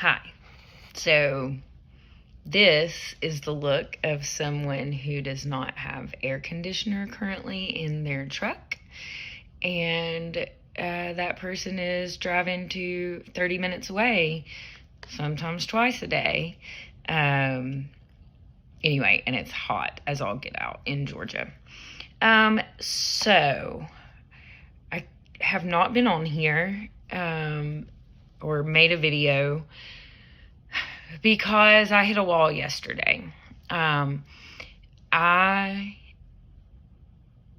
Hi. So this is the look of someone who does not have air conditioner currently in their truck. And that person is driving to 30 minutes away, sometimes twice a day. Anyway, and it's hot as all get out in Georgia. So I have not been on here or made a video because I hit a wall yesterday. I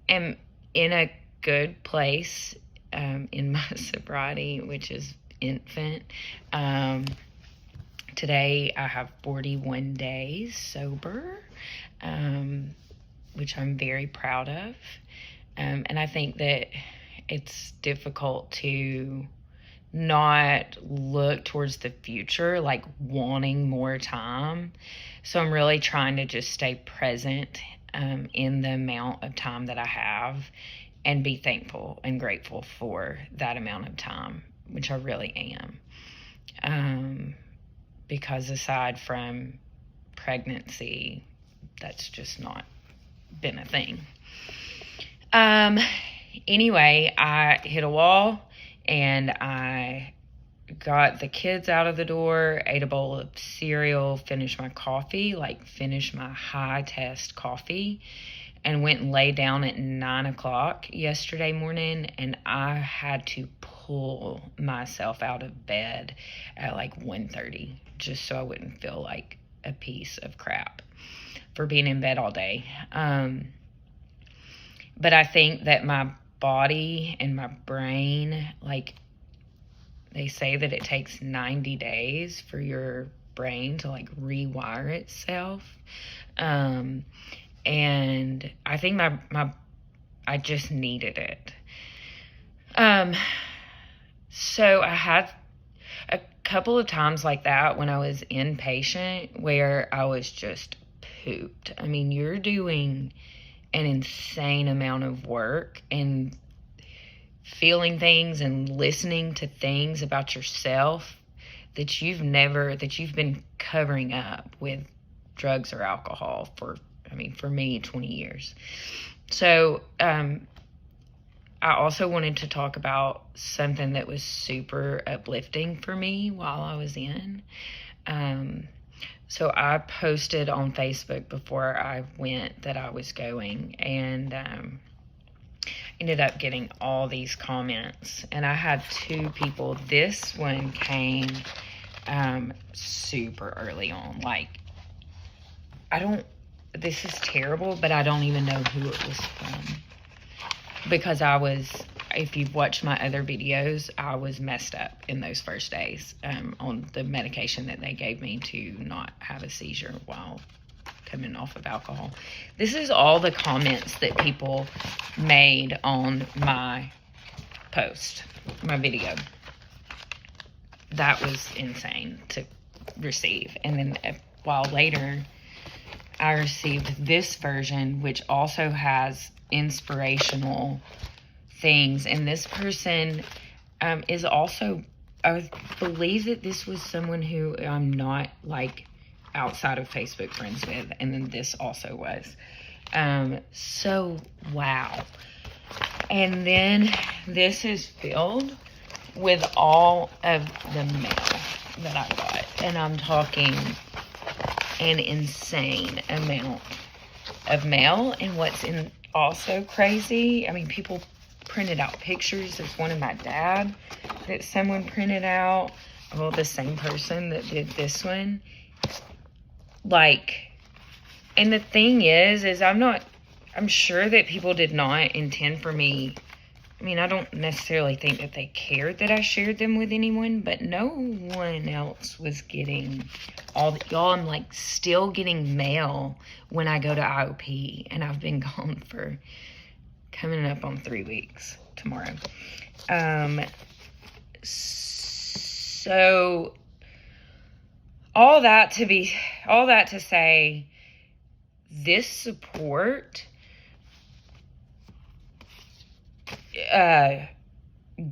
am in a good place in my sobriety, which is infant. Today I have 41 days sober, which I'm very proud of. And I think that it's difficult to not look towards the future, like wanting more time. So I'm really trying to just stay present in the amount of time that I have and be thankful and grateful for that amount of time, which I really am. Because aside from pregnancy, that's just not been a thing. Anyway, I hit a wall and I got the kids out of the door, ate a bowl of cereal, finished my coffee, finished my high test coffee, and went and lay down at 9 o'clock yesterday morning, and I had to pull myself out of bed at 1:30 just so I wouldn't feel like a piece of crap for being in bed all day. But I think that my body and my brain, they say that it takes 90 days for your brain to rewire itself. And I think I just needed it. So I had a couple of times like that when I was inpatient where I was just pooped. I mean, you're doing an insane amount of work and feeling things and listening to things about yourself that you've been covering up with drugs or alcohol for me, 20 years. So, I also wanted to talk about something that was super uplifting for me while I was in. So I posted on Facebook before I went that I was going, and ended up getting all these comments. And I had two people. This one came super early on. This is terrible, but I don't even know who it was from. Because if you've watched my other videos, I was messed up in those first days on the medication that they gave me to not have a seizure while coming off of alcohol. This is all the comments that people made on my post, my video. That was insane to receive. And then a while later, I received this version, which also has inspirational things. And this person is also, I believe that this was someone who I'm not outside of Facebook friends with. And then this also was. So, wow. And then this is filled with all of the mail that I got. And I'm talking an insane amount of mail. And what's also crazy, people printed out pictures. There's one of my dad that someone printed out. Well, the same person that did this one. And the thing is I'm sure that people did not intend for me. I don't necessarily think that they cared that I shared them with anyone, but no one else was getting y'all. I'm still getting mail when I go to IOP, and I've been gone for coming up on 3 weeks tomorrow. So all that to say, this support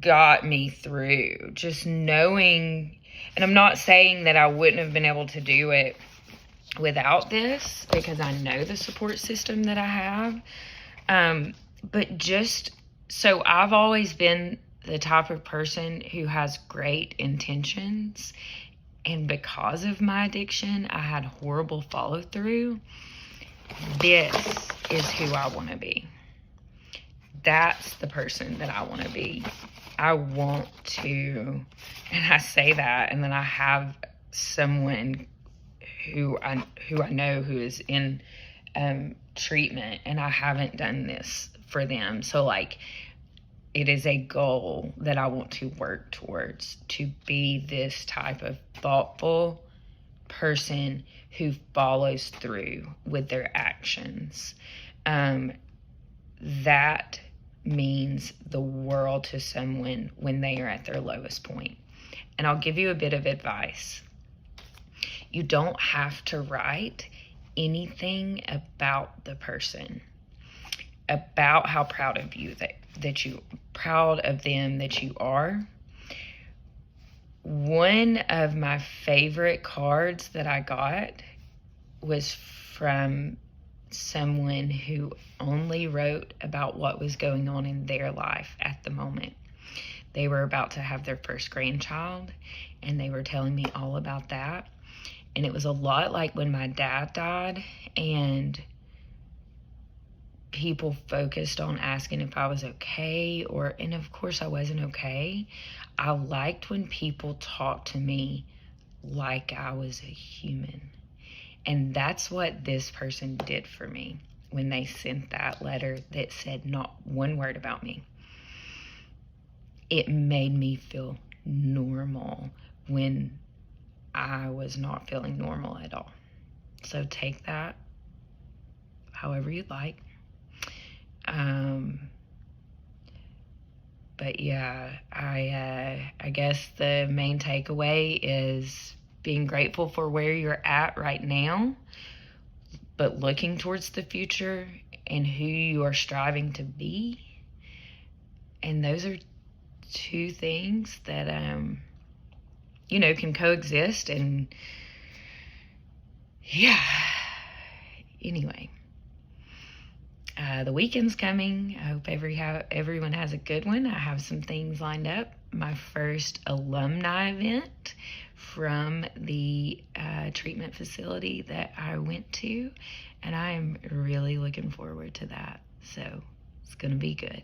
got me through. Just knowing, And I'm not saying that I wouldn't have been able to do it without this, because I know the support system that I have. But just, so I've always been the type of person who has great intentions. And because of my addiction, I had horrible follow through. This is who I want to be. That's the person that I want to be. I want to, and I say that, and then I have someone who I know who is in treatment, and I haven't done this for them. So like, it is a goal that I want to work towards, to be this type of thoughtful person who follows through with their actions. That means the world to someone when they are at their lowest point. And I'll give you a bit of advice. You don't have to write anything about the person, about how proud of you that you proud of them that you are. One of my favorite cards that I got was from someone who only wrote about what was going on in their life at the moment. They were about to have their first grandchild, and they were telling me all about that. And it was a lot like when my dad died, and people focused on asking if I was okay, and of course I wasn't okay. I liked when people talked to me like I was a human. And that's what this person did for me when they sent that letter that said not one word about me. It made me feel normal when I was not feeling normal at all. So take that however you'd like. But yeah, I guess the main takeaway is being grateful for where you're at right now, but looking towards the future and who you are striving to be. And those are two things that, can coexist. And yeah, anyway. The weekend's coming. I hope everyone has a good one. I have some things lined up. My first alumni event from the treatment facility that I went to, and I am really looking forward to that. So it's going to be good.